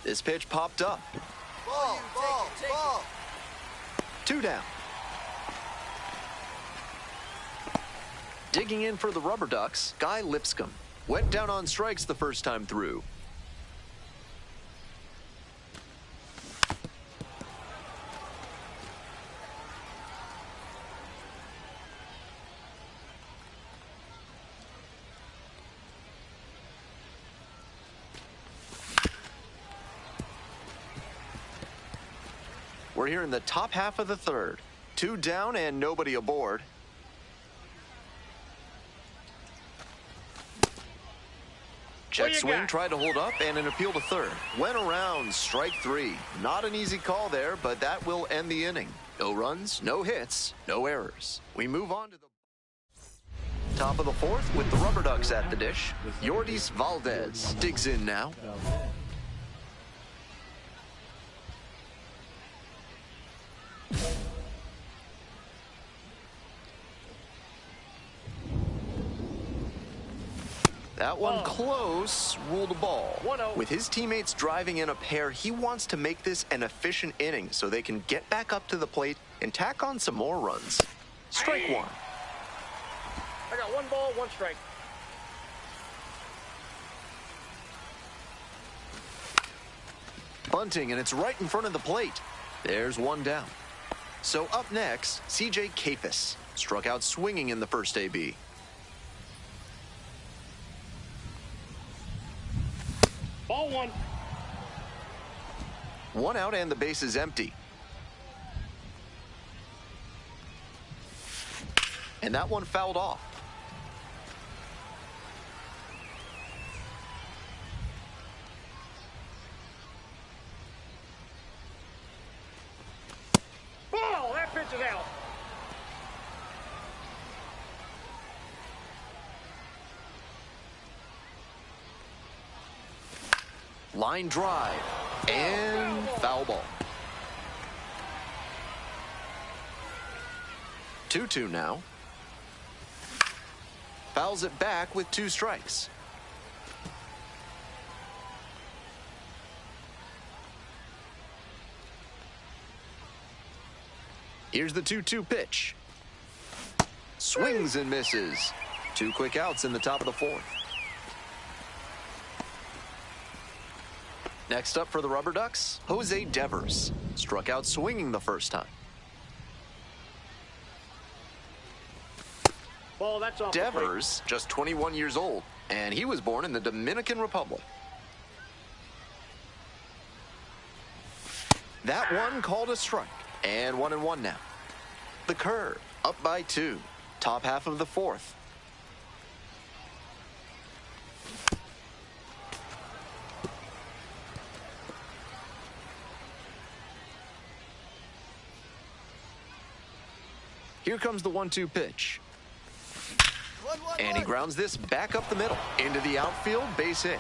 This pitch popped up. Ball. 2 down. Digging in for the Rubber Ducks, Guy Lipscomb. Went down on strikes the first time through. We're here in the top half of the third. 2 down and nobody aboard. Check swing, tried to hold up, and an appeal to third. Went around, strike 3. Not an easy call there, but that will end the inning. No runs, no hits, no errors. We move on to the top of the fourth with the Rubber Ducks at the dish. Yordis Valdez digs in now. That one close, ruled a ball. 1-0. With his teammates driving in a pair, he wants to make this an efficient inning so they can get back up to the plate and tack on some more runs. Strike 1. I got 1 ball, 1 strike. Bunting, and it's right in front of the plate. There's 1 down. So up next, C.J. Kapis. Struck out swinging in the first AB. Ball 1. 1 out and the base is empty. And that one fouled off. Ball! That pitch is out. Line drive and foul ball. 2-2 now. Fouls it back with 2 strikes. Here's the 2-2 pitch. Swings and misses. 2 quick outs in the top of the fourth. Next up for the Rubber Ducks, Jose Devers. Struck out swinging the first time. Ball, that's off. Devers, just 21 years old, and he was born in the Dominican Republic. That one called a strike, and 1-1 now. The curve, up by 2, top half of the fourth. Here comes the 1-2 pitch. And he grounds this back up the middle. Into the outfield, base hit.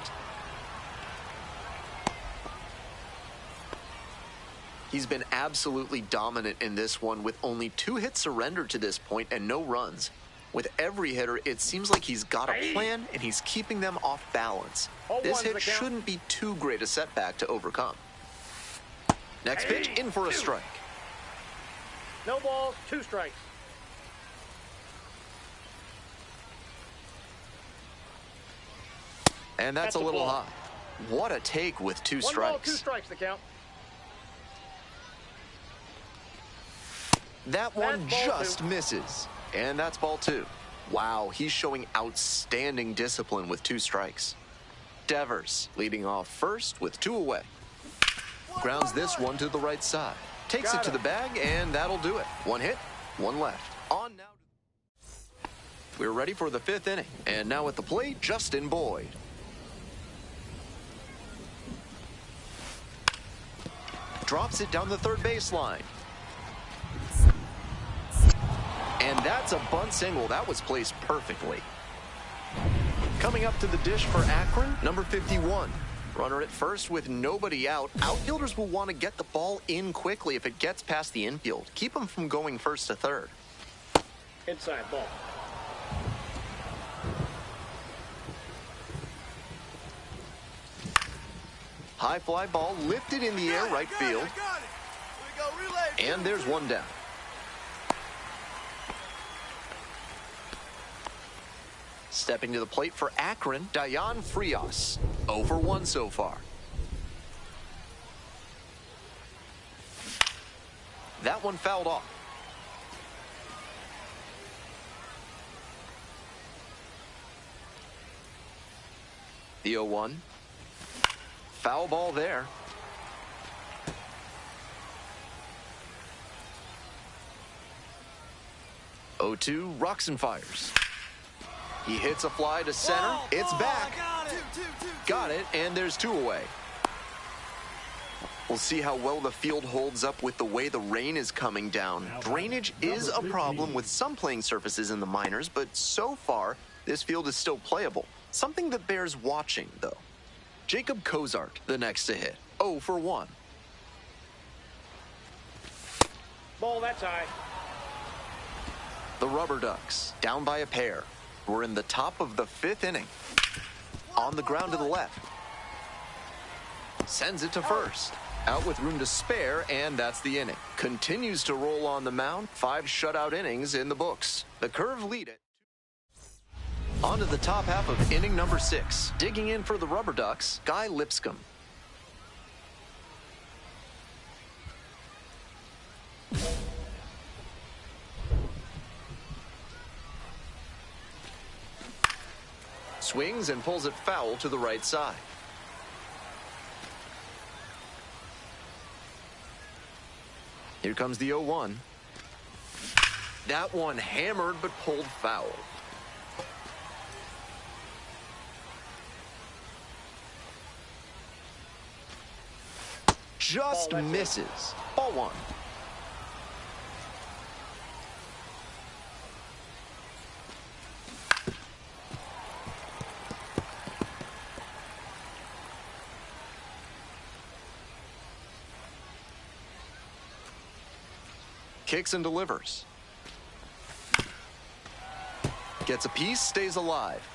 He's been absolutely dominant in this one with only 2 hits surrendered to this point and no runs. With every hitter, it seems like he's got a plan and he's keeping them off balance. This hit shouldn't be too great a setback to overcome. Next pitch, in for a strike. No balls, 2 strikes. And that's a little high. What a take with 2 strikes. 1 ball, 2 strikes to count. That one just misses. And that's ball 2. Wow, he's showing outstanding discipline with 2 strikes. Devers leading off first with 2 away. Grounds this one to the right side. Takes it to the bag, and that'll do it. 1 hit, 1 left. On now. We're ready for the 5th inning. And now at the plate, Justin Boyd. Drops it down the third baseline. And that's a bunt single. That was placed perfectly. Coming up to the dish for Akron, number 51. Runner at first with nobody out. Outfielders will want to get the ball in quickly if it gets past the infield. Keep them from going first to third. Inside ball. High fly ball lifted in the air right field. I got it. We go relay. And there's one down. Stepping to the plate for Akron, Dayan Frias. 0 for 1 so far. That one fouled off. The 0-1. Foul ball there. 0-2, rocks and fires. He hits a fly to center. It's back. Got it, and there's 2 away. We'll see how well the field holds up with the way the rain is coming down. Drainage is a problem with some playing surfaces in the minors, but so far, this field is still playable. Something that bears watching, though. Jacob Kozart, the next to hit. 0 for 1. Ball, that's high. The Rubber Ducks, down by a pair. We're in the top of the 5th inning. On the ground to the left. Sends it to first. Out with room to spare, and that's the inning. Continues to roll on the mound. 5 shutout innings in the books. The Curve lead it. On to the top half of inning number 6. Digging in for the Rubber Ducks, Guy Lipscomb. Swings and pulls it foul to the right side. Here comes the 0-1. That one hammered but pulled foul. Just misses. Ball 1. Kicks and delivers. Gets a piece, stays alive.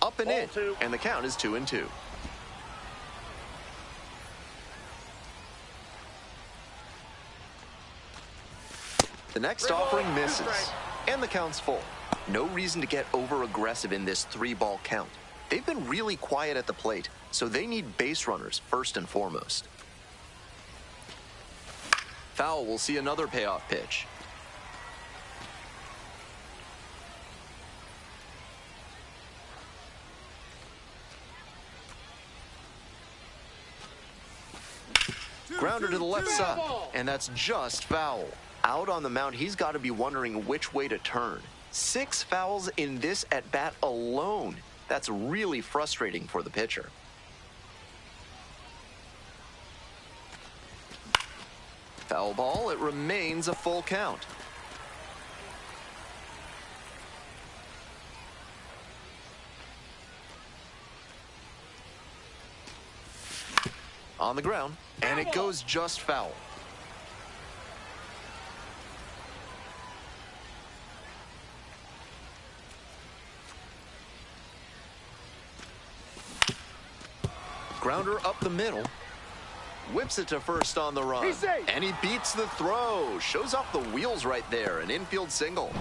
Up and in, and the count is 2-2. The next offering misses, and the count's full. No reason to get over-aggressive in this 3-ball count. They've been really quiet at the plate, so they need base runners first and foremost. Foul will see another payoff pitch. Grounder to the left side, and that's just foul. Out on the mound, he's got to be wondering which way to turn. 6 fouls in this at-bat alone. That's really frustrating for the pitcher. Foul ball, it remains a full count. On the ground, and it goes just foul. Grounder up the middle. Whips it to first on the run. And he beats the throw. Shows off the wheels right there. An infield single.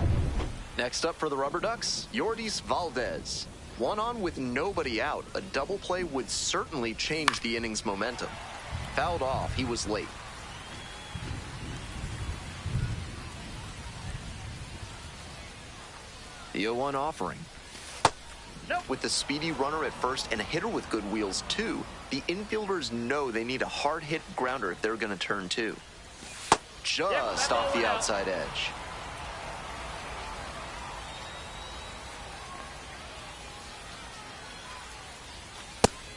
Next up for the Rubber Ducks, Yordis Valdez. One on with nobody out. A double play would certainly change the inning's momentum. Fouled off. He was late. The 0-1 offering. With the speedy runner at first and a hitter with good wheels too, the infielders know they need a hard-hit grounder if they're going to turn 2. Just off the outside edge.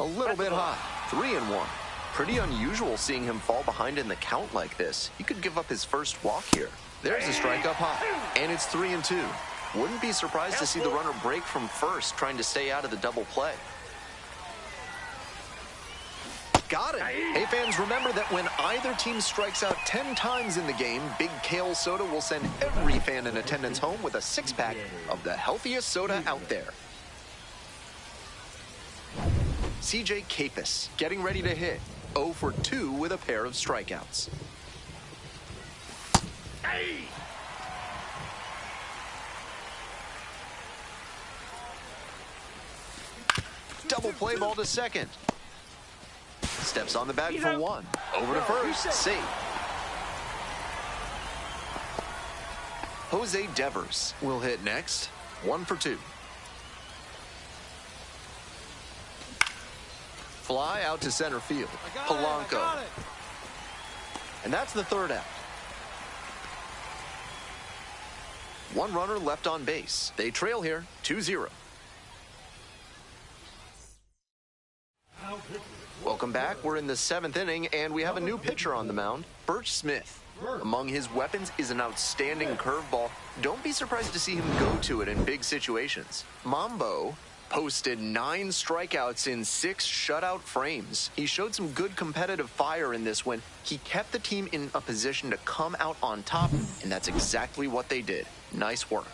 A little bit high. 3-1. Pretty unusual seeing him fall behind in the count like this. He could give up his first walk here. There's a strike up high, and it's 3-2. Wouldn't be surprised to see the runner break from first, trying to stay out of the double play. got it. Hey, fans, remember that when either team strikes out 10 times in the game, Big Kale Soda will send every fan in attendance home with a 6-pack of the healthiest soda out there. CJ Capus getting ready to hit. 0 for 2 with a pair of strikeouts. Hey! Double play ball to second. Steps on the bag for 1. Over to first. Safe. Jose Devers will hit next. 1 for 2. Fly out to center field. Polanco. And that's the third out. 1 runner left on base. They trail here 2-0. Welcome back. We're in the 7th inning, and we have a new pitcher on the mound, Birch Smith. Among his weapons is an outstanding curveball. Don't be surprised to see him go to it in big situations. Mambo posted 9 strikeouts in 6 shutout frames. He showed some good competitive fire in this one. He kept the team in a position to come out on top, and that's exactly what they did. Nice work.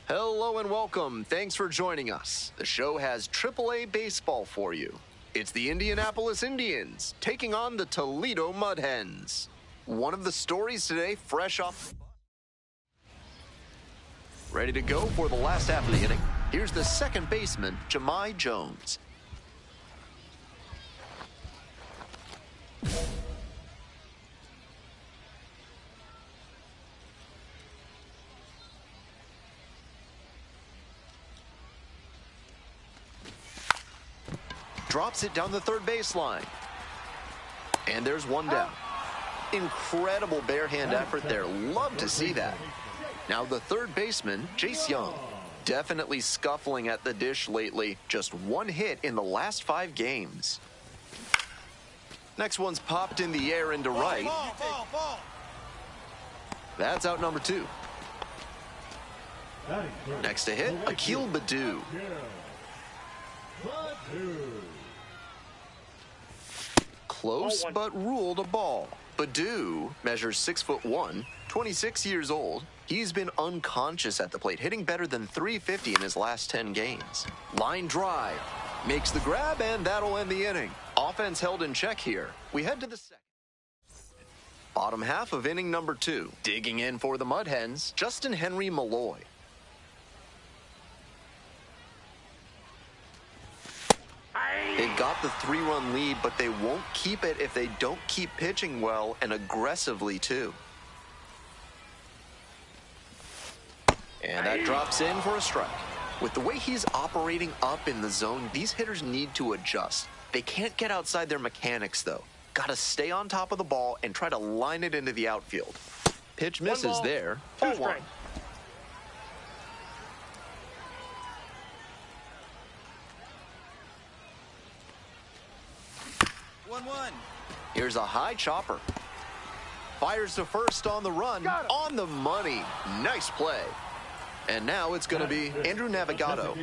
Hello and welcome. Thanks for joining us. The show has AAA baseball for you. It's the Indianapolis Indians taking on the Toledo Mud Hens. One of the stories today, fresh off. Ready to go for the last half of the inning. Here's the second baseman, Jahmai Jones. Drops it down the third baseline. And there's one down. Incredible bare-hand effort there. Love to see that. Now the third baseman, Jace Young. Definitely scuffling at the dish lately. Just one hit in the last 5 games. Next one's popped in the air into right. Ball. That's out number 2. Next to hit, Akil Baddoo. Close, but ruled a ball. Baddoo measures 6'1", 26 years old. He's been unconscious at the plate, hitting better than .350 in his last 10 games. Line drive. Makes the grab, and that'll end the inning. Offense held in check here. We head to the second. Bottom half of inning number 2. Digging in for the Mud Hens, Justin Henry Malloy. They've got the 3-run lead, but they won't keep it if they don't keep pitching well and aggressively, too. And that drops in for a strike. With the way he's operating up in the zone, these hitters need to adjust. They can't get outside their mechanics, though. Got to stay on top of the ball and try to line it into the outfield. Pitch misses there. 2-1. 1-1. Here's a high chopper. Fires to first on the run. On the money. Nice play. And now it's going to be Andrew Navigato.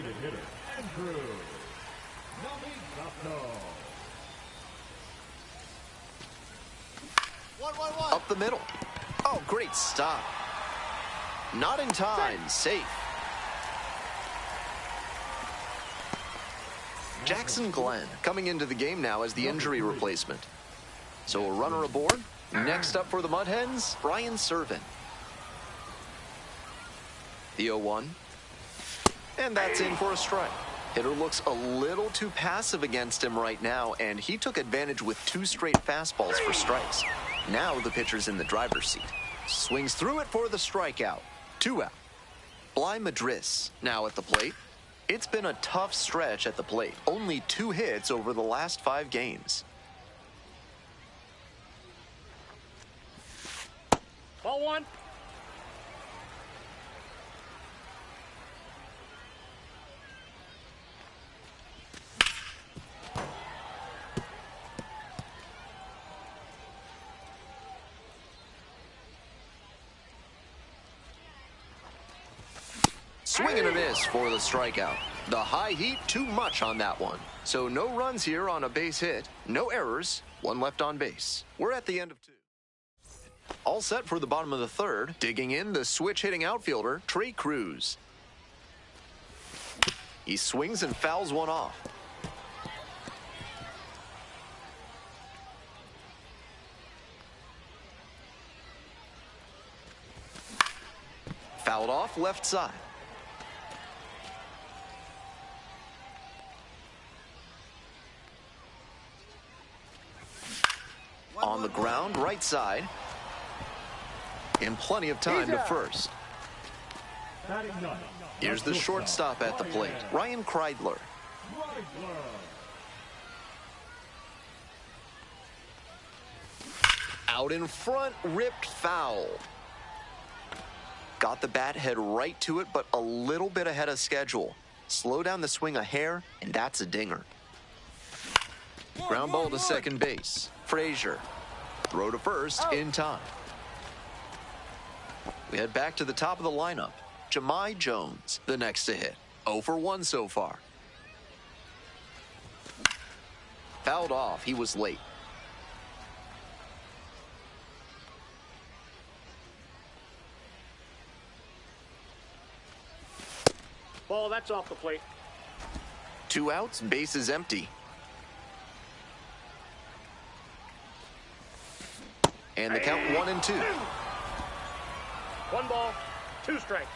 Up the middle. Oh, great stop. Not in time. Safe. Jackson Glenn coming into the game now as the injury replacement. So a runner aboard. Next up for the Mud Hens, Brian Servin. The 0-1. And that's in for a strike. Hitter looks a little too passive against him right now, and he took advantage with 2 straight fastballs for strikes. Now the pitcher's in the driver's seat. Swings through it for the strikeout. 2 out. Bly Madris now at the plate. It's been a tough stretch at the plate. Only 2 hits over the last 5 games. Ball 1. Swing and a miss for the strikeout. The high heat, too much on that one. So no runs here on a base hit. No errors. 1 left on base. We're at the end of 2. All set for the bottom of the 3rd. Digging in, the switch-hitting outfielder, Trey Cruz. He swings and fouls one off. Fouled off left side. On the ground, right side. And plenty of time to first. Here's the shortstop at the plate, Ryan Kreidler. Out in front, ripped foul. Got the bat head right to it, but a little bit ahead of schedule. Slow down the swing a hair, and that's a dinger. Ground ball to second base. Frazier. Throw to first in time. We head back to the top of the lineup. Jahmai Jones, the next to hit. 0 for 1 so far. Fouled off. He was late. Ball, that's off the plate. 2 outs, bases empty. And the count 1-2. 1 ball, 2 strikes.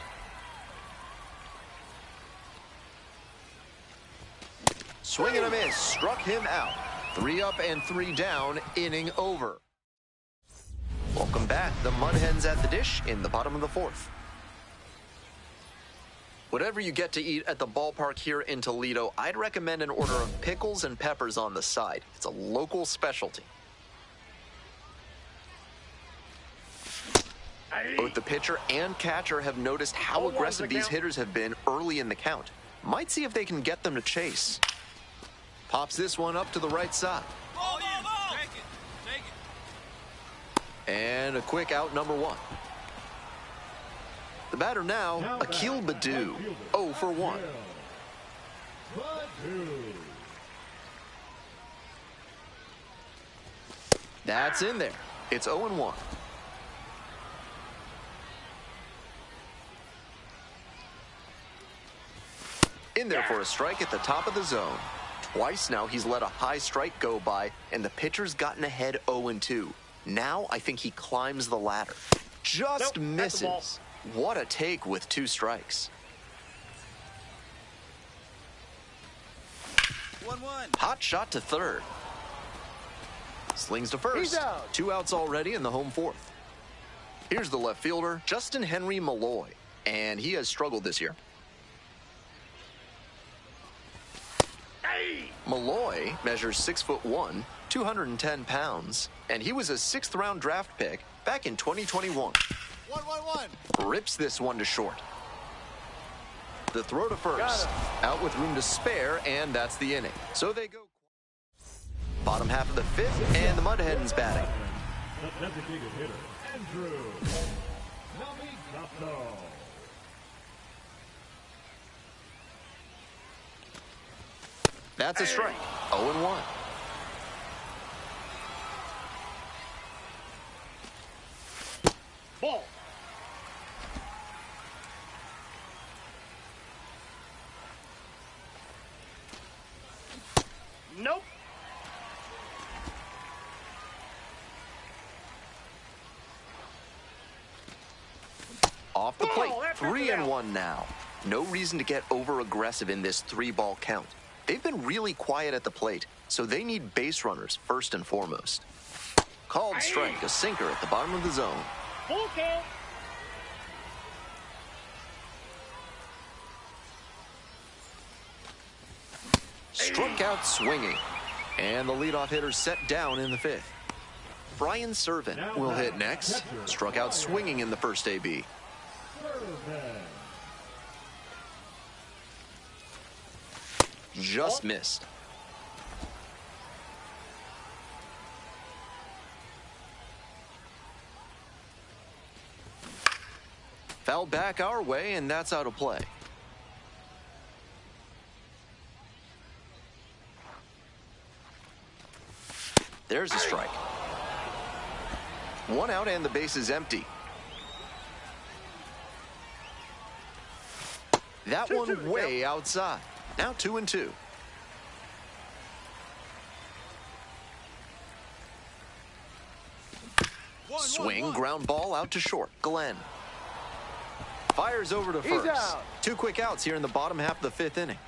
Swing and a miss, struck him out. 3 up and 3 down, inning over. Welcome back, the Mud Hens at the dish in the bottom of the 4th. Whatever you get to eat at the ballpark here in Toledo, I'd recommend an order of pickles and peppers on the side. It's a local specialty. Both the pitcher and catcher have noticed how aggressive these hitters have been early in the count. Might see if they can get them to chase. Pops this one up to the right side. Take it. And a quick out, number 1. The batter now, Akil Baddoo, 0 for 1. That's in there. It's 0-1. In there for a strike at the top of the zone. Twice now he's let a high strike go by, and the pitcher's gotten ahead 0-2. Now I think he climbs the ladder. Just misses. What a take with 2 strikes. 1-1. Hot shot to third. Slings to first. He's out. 2 outs already in the home 4th. Here's the left fielder, Justin Henry Malloy, and he has struggled this year. Malloy measures 6'1", 210 pounds, and he was a 6th round draft pick back in 2021. 1-1-1. Rips this one to short. The throw to first. Out with room to spare, and that's the inning. So they go. Bottom half of the 5th, and the Mud Hens batting. The designated hitter, Andrew Namigato. That's a strike. 0-1. Ball. Nope. Off the plate. 3-1 now. No reason to get over-aggressive in this 3-ball count. They've been really quiet at the plate, so they need base runners first and foremost. Called strike, a sinker at the bottom of the zone. Full count. Struck out swinging. And the leadoff hitter set down in the 5th. Brian Servant will hit next. Struck out swinging in the first AB. Just missed. Foul back our way, and that's out of play. There's a strike. 1 out and the base is empty. That one way outside. Now 2-2. Swing, ground ball out to short. Glenn. Fires over to first. 2 quick outs here in the bottom half of the 5th inning.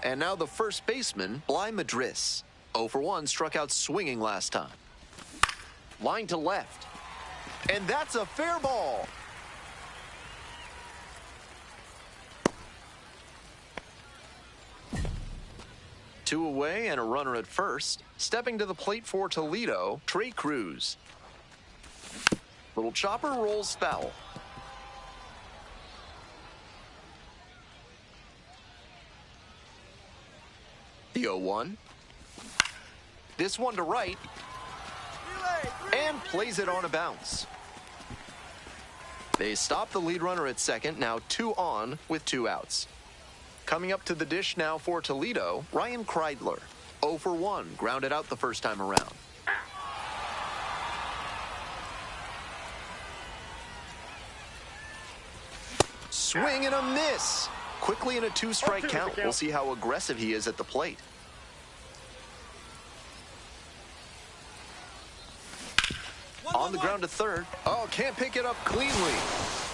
And now the first baseman, Bly Madris. 0 for 1, struck out swinging last time. Line to left. And that's a fair ball. Two away and a runner at first. Stepping to the plate for Toledo, Trey Cruz. Little chopper rolls foul. The 0-1. This one to right. And plays it on a bounce. They stop the lead runner at second, now 2 on with 2 outs. Coming up to the dish now for Toledo, Ryan Kreidler. 0 for 1, grounded out the first time around. Swing and a miss. Quickly in a two-strike 0-2 is the count. count. We'll see how aggressive he is at the plate. On the ground to third. Oh, can't pick it up cleanly.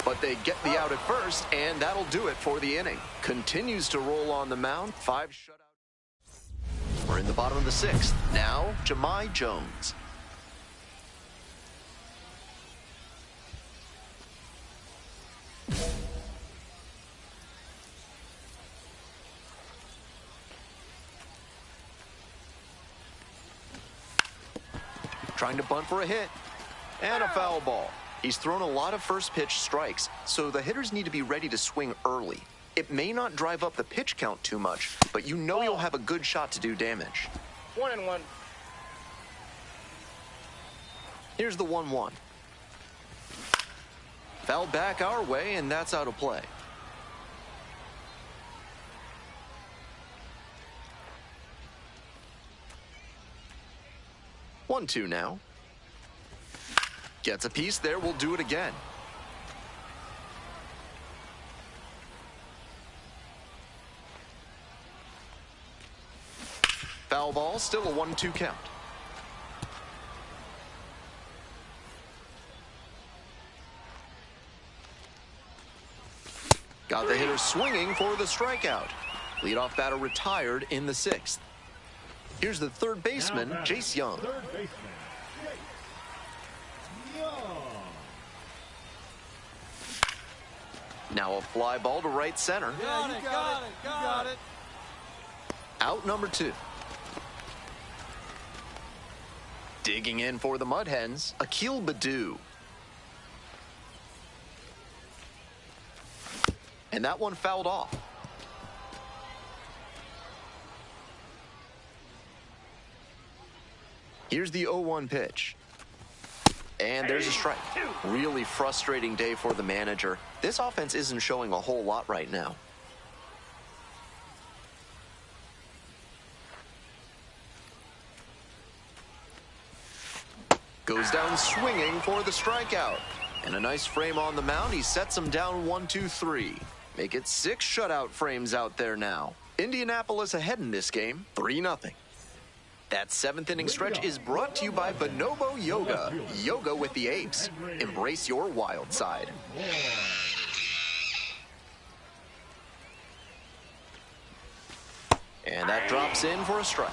But they get the out at first, and that'll do it for the inning. Continues to roll on the mound. 5 shutout. We're in the bottom of the 6th. Now, Jahmai Jones. Trying to bunt for a hit. And a foul ball. He's thrown a lot of first pitch strikes, so the hitters need to be ready to swing early. It may not drive up the pitch count too much, but you know you'll have a good shot to do damage. 1-1. Here's the 1-1. Fouled back our way, and that's out of play. One, 2 now. Gets a piece there, we'll do it again. Foul ball, still a 1-2 count. Got the hitter swinging for the strikeout. Leadoff batter retired in the 6th. Here's the third baseman, Jace Young. Third baseman, Jace Young. Now a fly ball to right center. Got it, got it. Out number 2. Digging in for the Mud Hens, Akil Baddoo. And that one fouled off. Here's the 0-1 pitch. And there's a strike. Really frustrating day for the manager. This offense isn't showing a whole lot right now. Goes down swinging for the strikeout. And a nice frame on the mound. He sets him down 1-2-3. Make it 6 shutout frames out there now. Indianapolis ahead in this game, 3-0. That 7th inning stretch is brought to you by Bonobo Yoga. Yoga with the apes. Embrace your wild side. And that drops in for a strike.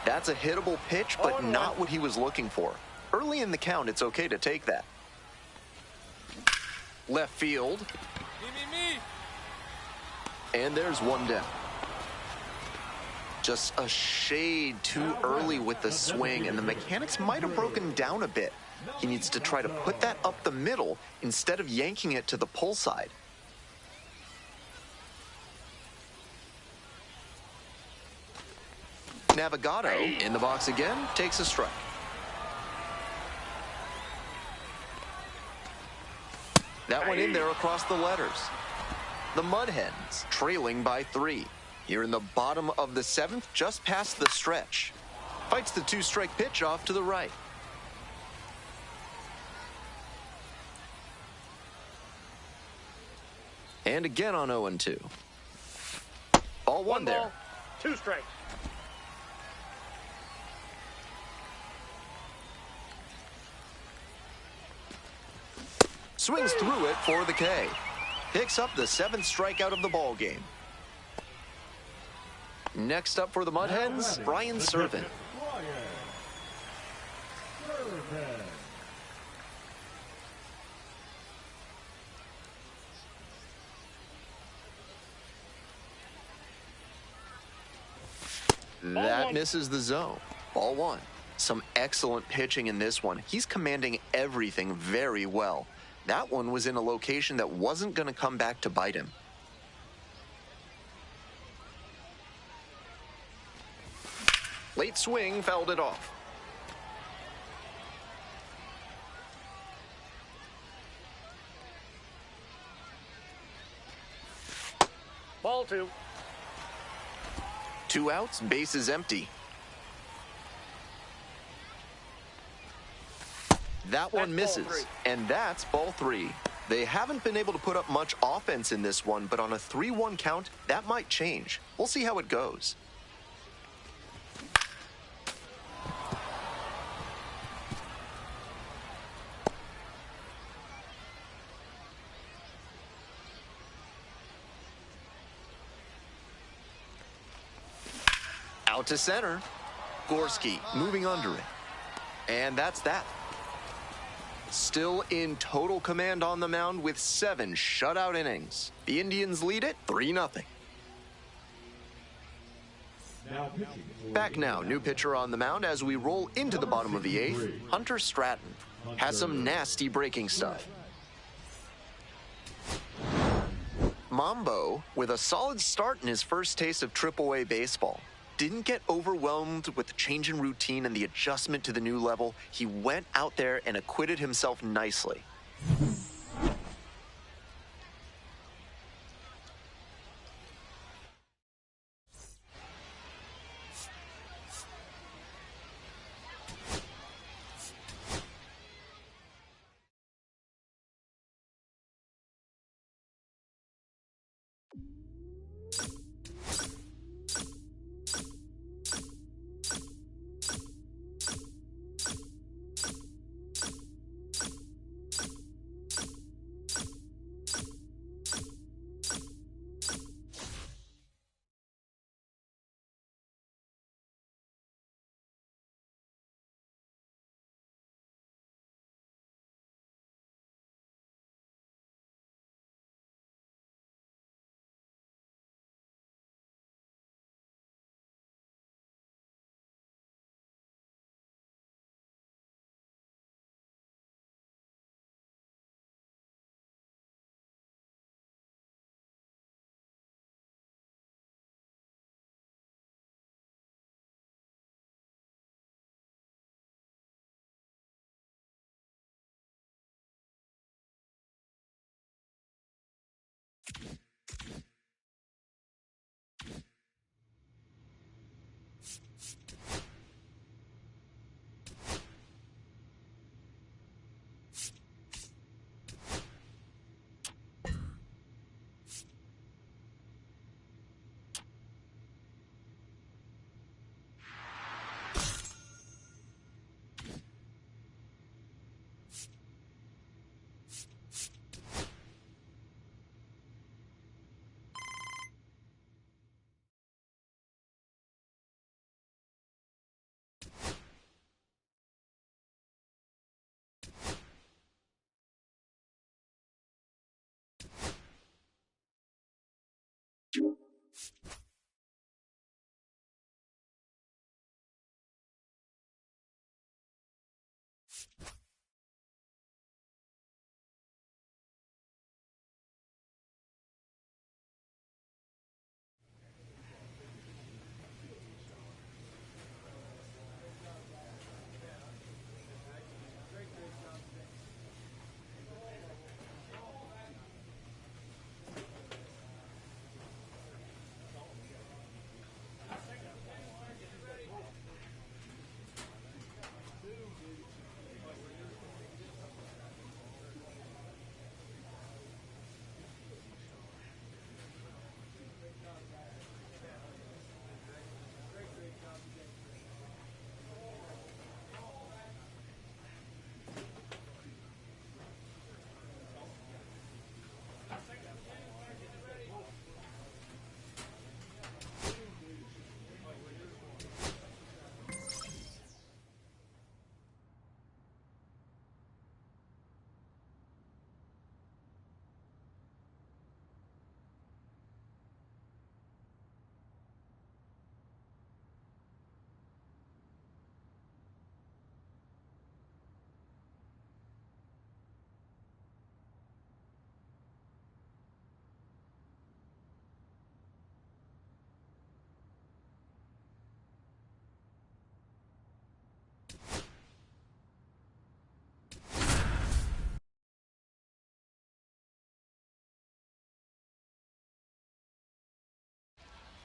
That's a hittable pitch, but not what he was looking for. Early in the count, it's okay to take that. Left field. Me. And there's one down. Just a shade too early with the swing, and the mechanics might have broken down a bit. He needs to try to put that up the middle instead of yanking it to the pull side. Navigado in the box again, takes a strike. That one in there across the letters. The Mud Hens trailing by 3. Here in the bottom of the 7th, just past the stretch. Fights the 2-strike pitch off to the right. And again on 0-2. Ball 1 there. Ball, 2 strikes. Swings through it for the K. Picks up the 7th strikeout of the ball game. Next up for the Mud Hens, Brian Servant. That misses the zone. Ball 1. Some excellent pitching in this one. He's commanding everything very well. That one was in a location that wasn't going to come back to bite him. Late swing fouled it off. Ball 2. 2 outs, base is empty. That one That's ball misses, 3. and that's ball 3. They haven't been able to put up much offense in this one, but on a 3-1 count, that might change. We'll see how it goes. Out to center. Gorski moving under it. And that's that. Still in total command on the mound with 7 shutout innings. The Indians lead it 3-0. Back now, new pitcher on the mound as we roll into the bottom of the 8th. Hunter Stratton has some nasty breaking stuff. Mambo with a solid start in his first taste of AAA baseball. Didn't get overwhelmed with the change in routine and the adjustment to the new level. He went out there and acquitted himself nicely.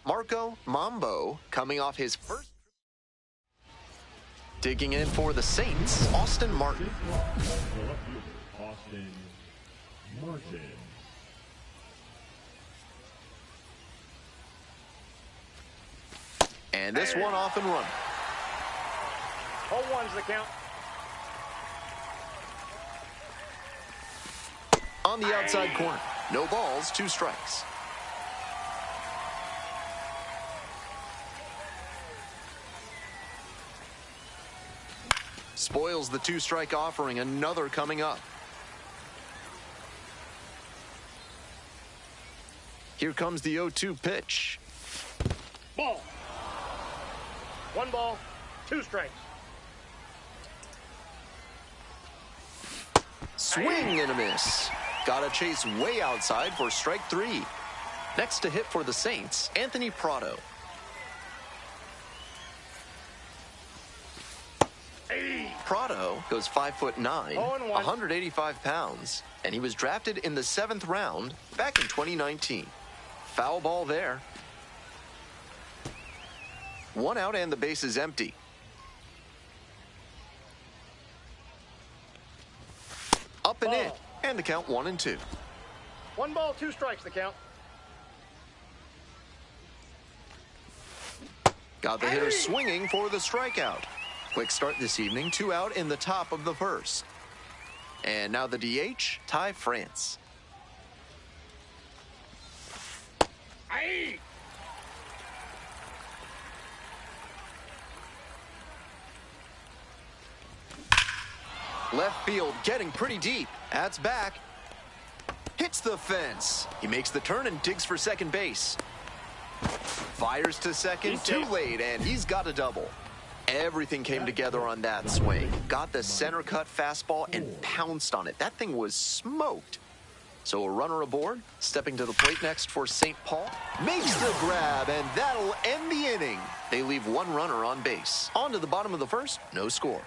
Marco Mambo coming off his first. Digging in for the Saints, Austin Martin. Austin Martin. And this one off and running. 0-1's the count. On the outside corner. No balls, 2 strikes. Spoils the 2-strike offering. Another coming up. Here comes the 0-2 pitch. Ball. 1 ball, 2 strikes. Swing and a miss. Got a chase way outside for strike 3. Next to hit for the Saints, Anthony Prado. Prado goes 5'9", 185 pounds, and he was drafted in the 7th round back in 2019. Foul ball there. 1 out and the base is empty. Up and in, and the count 1-2. 1 ball, 2 strikes the count. Got the hitter swinging for the strikeout. Quick start this evening, 2 out in the top of the 1st. And now the DH, Ty France. Aye. Left field getting pretty deep. That's back. Hits the fence. He makes the turn and digs for second base. Fires to second, too late, and he's got a double. Everything came together on that swing. Got the center cut fastball and pounced on it. That thing was smoked. So a runner aboard, stepping to the plate next for St. Paul. Makes the grab, and that'll end the inning. They leave 1 runner on base. On to the bottom of the 1st, no score.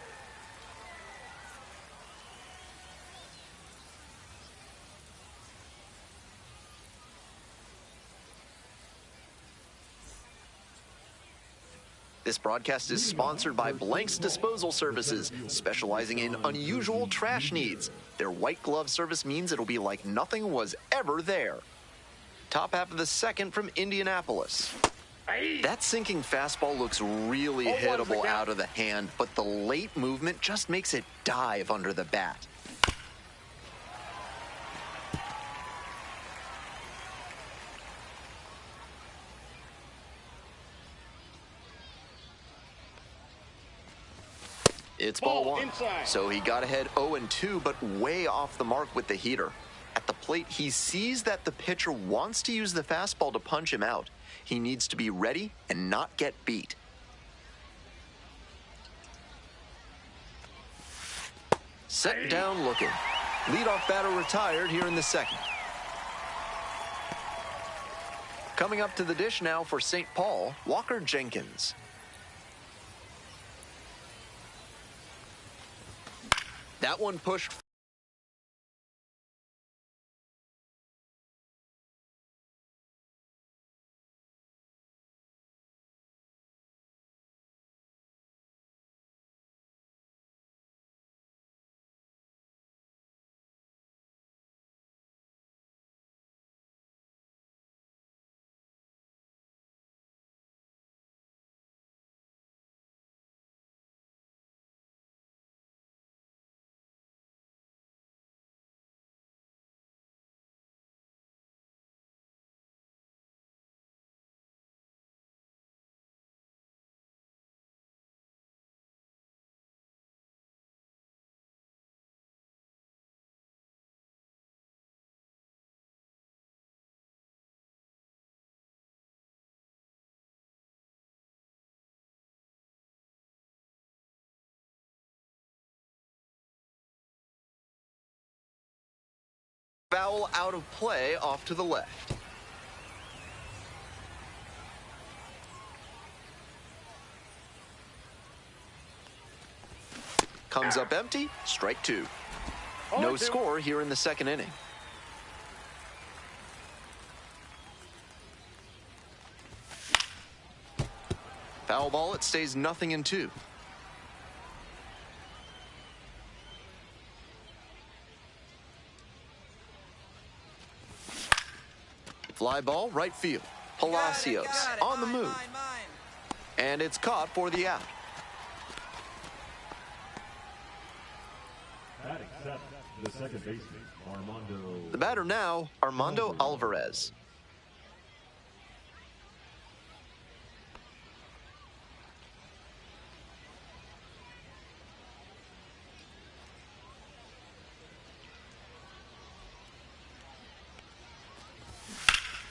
This broadcast is sponsored by Blank's Disposal Services, specializing in unusual trash needs. Their white glove service means it'll be like nothing was ever there. Top half of the 2nd from Indianapolis. That sinking fastball looks really hittable out of the hand, but the late movement just makes it dive under the bat. It's ball 1. Inside. So he got ahead 0-2, but way off the mark with the heater. At the plate, he sees that the pitcher wants to use the fastball to punch him out. He needs to be ready and not get beat. Set down looking. Leadoff batter retired here in the 2nd. Coming up to the dish now for St. Paul, Walker Jenkins. That one pushed. Foul out of play off to the left. Comes up empty, strike 2. No score here in the 2nd inning. Foul ball, it stays 0-2. Fly ball, right field. Palacios Got it. on the Mine, move. mine. And it's caught for the out. Batting seventh, the second baseman, Armando. The batter now, Armando Alvarez.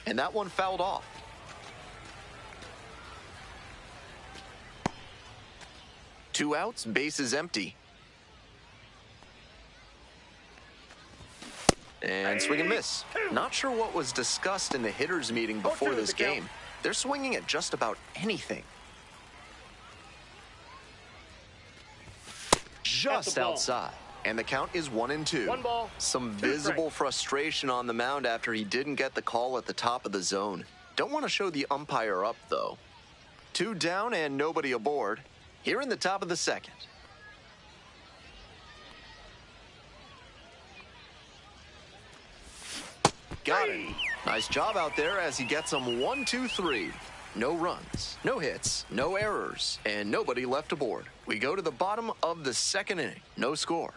And that one fouled off. Two outs, bases empty. And swing and miss. Not sure what was discussed in the hitters meeting before this game. They're swinging at just about anything. Just outside. And the count is 1-2. 1 ball. Some 2 visible strikes. frustration on the mound after he didn't get the call at the top of the zone. Don't want to show the umpire up, though. 2 down and nobody aboard. Here in the top of the second. Got it. Nice job out there as he gets them 1-2-3. No runs, no hits, no errors, and nobody left aboard. We go to the bottom of the second inning. No score.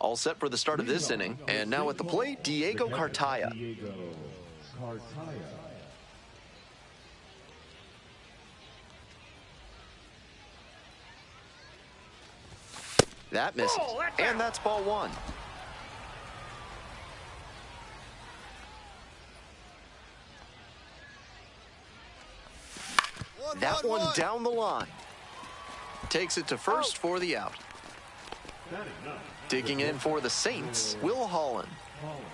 All set for the start of this inning. And now at the plate, Diego Cartaya. Diego Cartaya. That misses. And that's ball 1. That one down the line. Takes it to first for the out. Batting ninth, Digging in for the Saints, Will Holland. Holland.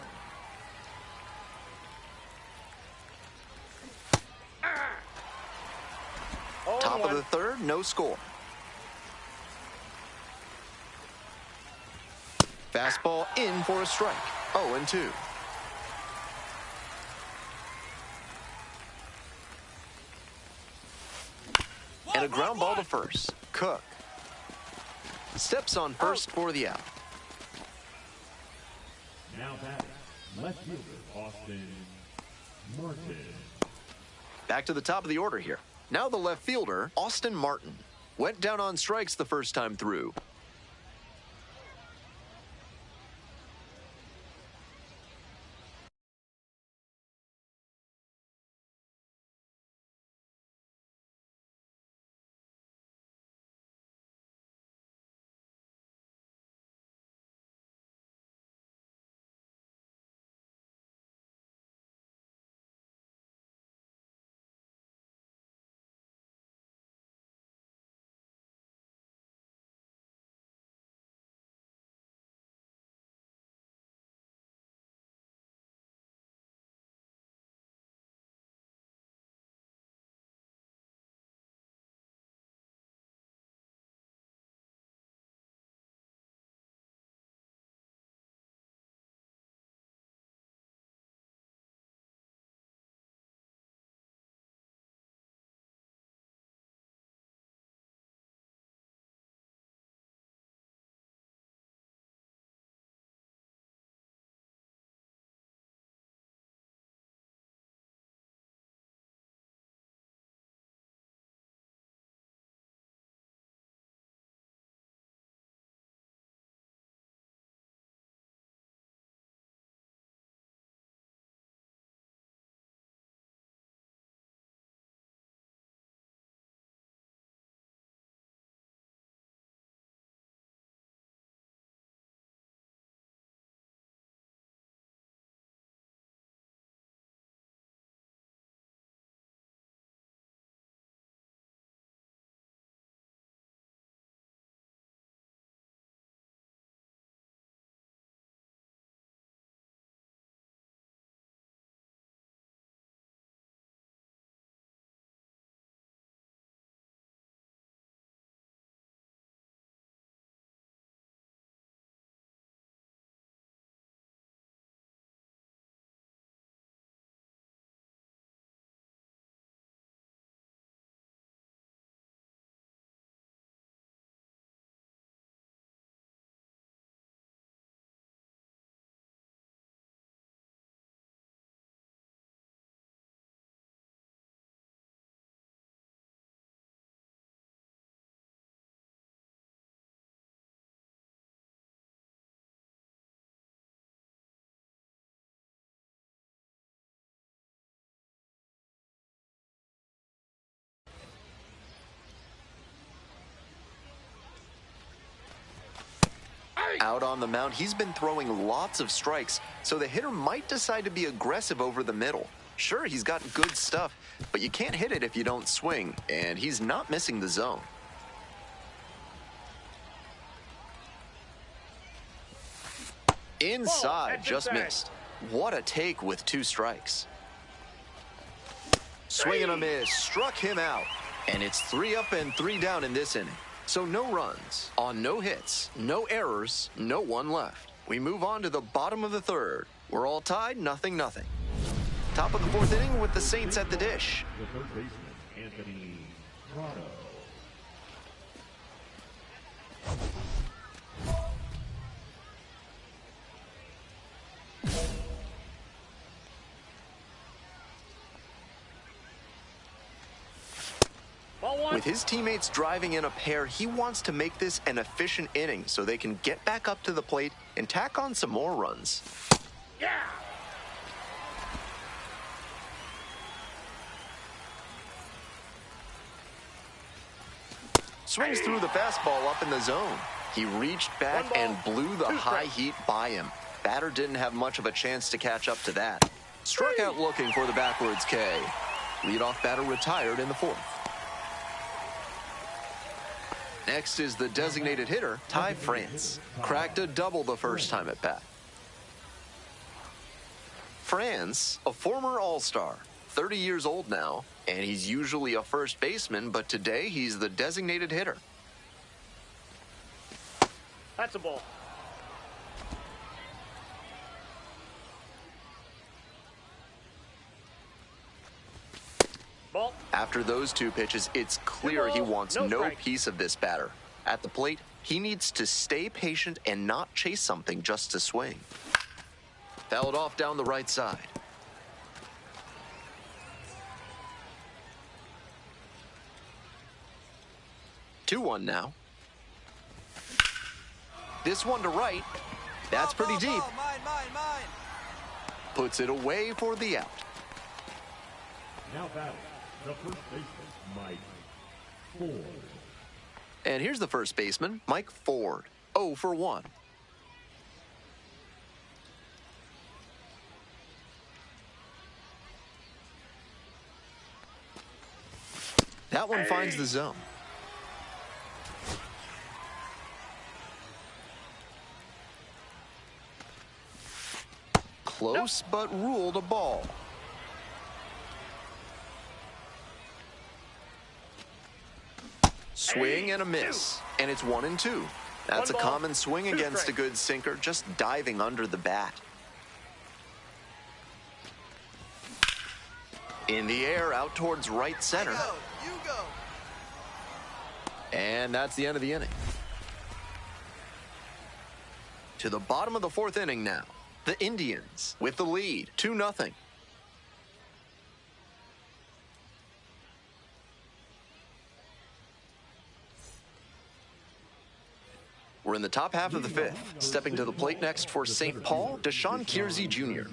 Top of the third, no score. Fastball in for a strike. 0-2. And a ground ball to first. Cook steps on first for the out. Now batting, left fielder Austin Martin. Back to the top of the order here. Now the left fielder, Austin Martin. Went down on strikes the first time through. Out on the mound, he's been throwing lots of strikes, so the hitter might decide to be aggressive over the middle. Sure, he's got good stuff, but you can't hit it if you don't swing, and he's not missing the zone. Inside, just missed. What a take with 2 strikes. Swing and a miss, struck him out. And it's 3 up and 3 down in this inning. So no runs on no hits, no errors, no one left. We move on to the bottom of the 3rd. We're all tied, 0-0. Top of the 4th inning with the Saints at the dish. The third baseman, Anthony Prado. With his teammates driving in a pair, he wants to make this an efficient inning so they can get back up to the plate and tack on some more runs. Yeah! Swings through the fastball up in the zone. He reached back and blew the high heat by him. Batter didn't have much of a chance to catch up to that. Struck out looking for the backwards K. Leadoff batter retired in the 4th. Next is the designated hitter, Ty France. Cracked a double the first time at bat. France, a former All-Star, 30 years old now, and he's usually a first baseman, but today he's the designated hitter. That's a ball. Ball. After those 2 pitches, it's clear he wants no strike. piece of this batter. At the plate, he needs to stay patient and not chase something just to swing. Fouled off down the right side. Two 2-1 now. This one to right. That's pretty deep. Mine. Puts it away for the out. Now batting, the first baseman, Mike Ford. And here's the first baseman, Mike Ford. 0 for 1. That one finds the zone. Close, but ruled a ball. Swing and a miss, and it's 1-2. That's a common swing against a good sinker, just diving under the bat. In the air, out towards right center. You go. And that's the end of the inning. To the bottom of the 4th inning now. The Indians with the lead, 2-0. We're in the top half of the 5th. Stepping to the plate next for St. Paul, Deshaun Kiersey Jr.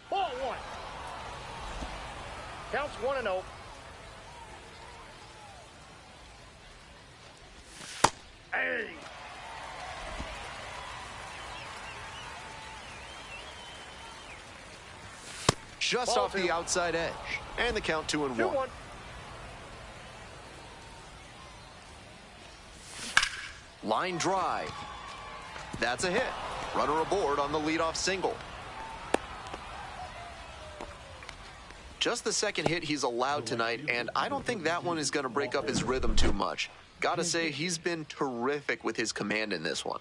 Ball 1. Counts 1-0. Hey! Just Ball off 2. the outside edge. And the count 2-1. 2-1. Line drive. That's a hit. Runner aboard on the leadoff single. Just the second hit he's allowed tonight, and I don't think that one is going to break up his rhythm too much. Gotta say, he's been terrific with his command in this one.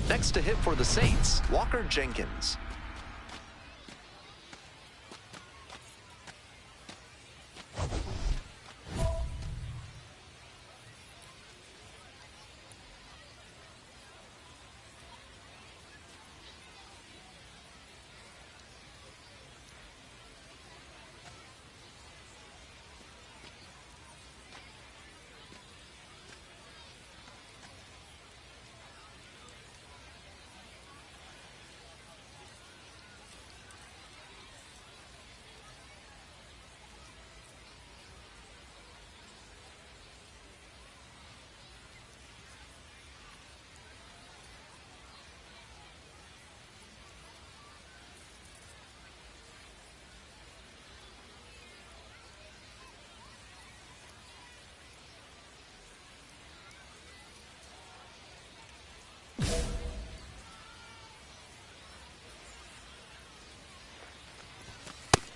Next to hit for the Saints, Walker Jenkins.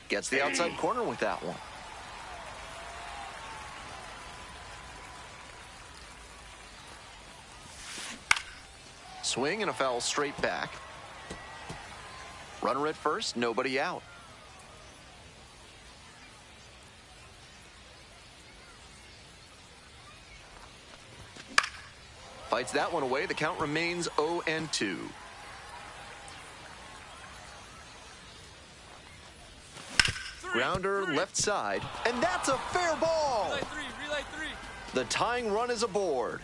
Gets the outside corner with that one. Swing and a foul straight back. Runner at first, nobody out. Fights that one away. The count remains 0-2. Grounder left side, and that's a fair ball. Relay three. The tying run is aboard.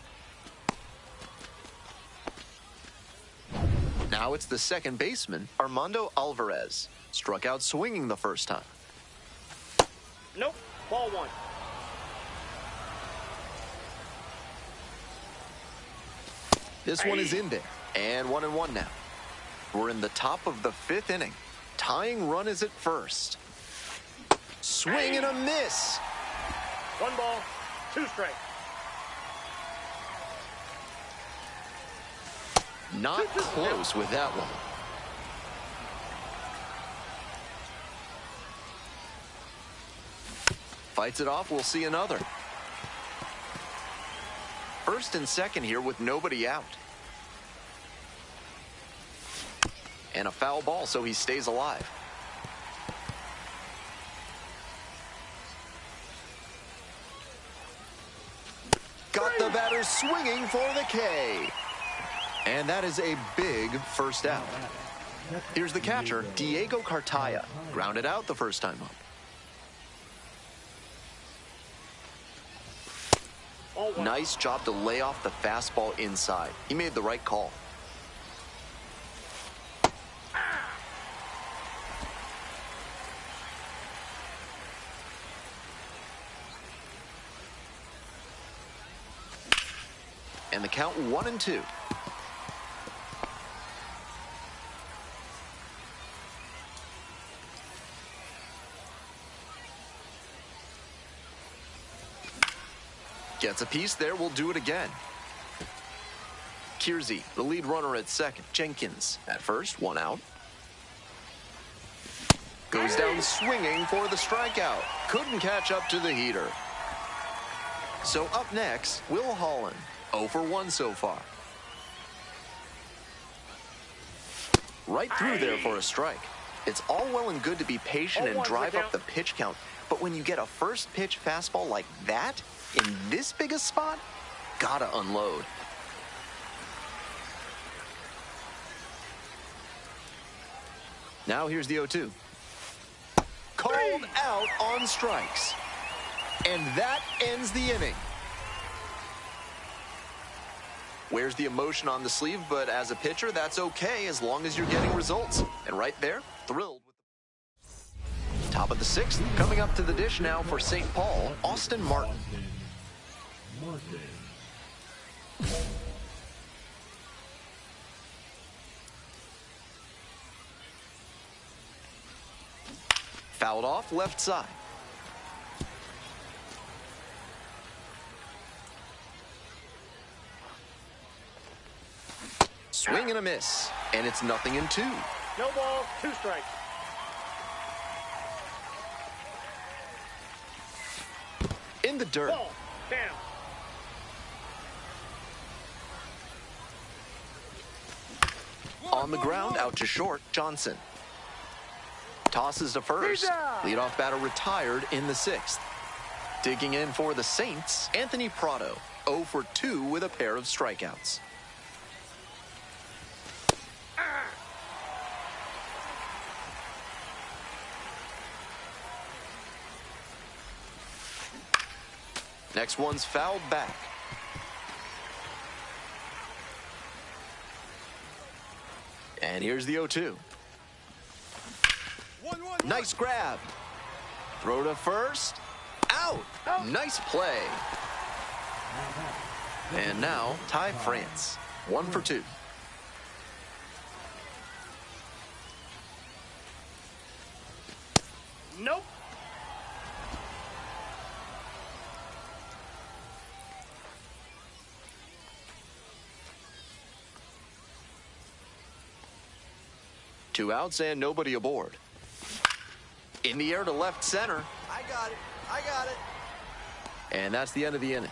Now it's the second baseman, Armando Alvarez. Struck out swinging the first time. Nope. Ball one. This one is in there, and 1-1 now. We're in the top of the fifth inning. Tying run is at first. Swing and a miss. 1 ball, 2 strikes. Not close with that one. Fights it off, we'll see another. First and second here with nobody out. And a foul ball, so he stays alive. Got the batter swinging for the K. And that is a big first out. Here's the catcher, Diego Cartaya. Grounded out the first time up. Nice job to lay off the fastball inside. He made the right call. And the count 1-2. Gets a piece there, we'll do it again. Kiersey, the lead runner at second. Jenkins at first, 1 out. Goes down swinging for the strikeout. Couldn't catch up to the heater. So up next, Will Holland. 0 for 1 so far. Right through there for a strike. It's all well and good to be patient and drive up the pitch count, but when you get a first pitch fastball like that, in this big a spot, gotta unload. Now here's the 0-2. Called out on strikes. And that ends the inning. Wears the emotion on the sleeve, but as a pitcher, that's okay as long as you're getting results. And right there, thrilled with the top of the 6th. Coming up to the dish now for St. Paul, Austin Martin. Fouled off left side. Swing and a miss, and it's 0-2. No ball, 2 strikes. In the dirt. Ball, down. On the ground, out to short, Johnson. Tosses to first. Leadoff batter retired in the 6th. Digging in for the Saints, Anthony Prado. 0 for 2 with a pair of strikeouts. Next one's fouled back. And here's the 0-2. Nice grab. Throw to first. Out. Nice play. And now, Ty France. 1 for 2. Nope. Two outs and nobody aboard. In the air to left center. I got it. I got it. And that's the end of the inning.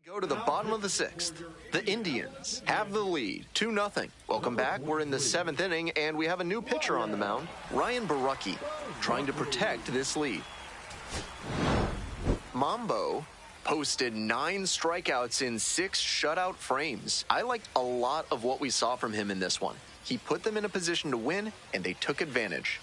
We go to the bottom of the sixth. The Indians have the lead, 2-0. Welcome back. We're in the seventh inning, and we have a new pitcher on the mound, Ryan Barucki, trying to protect this lead. Mambo posted 9 strikeouts in 6 shutout frames. I liked a lot of what we saw from him in this one. He put them in a position to win, and they took advantage.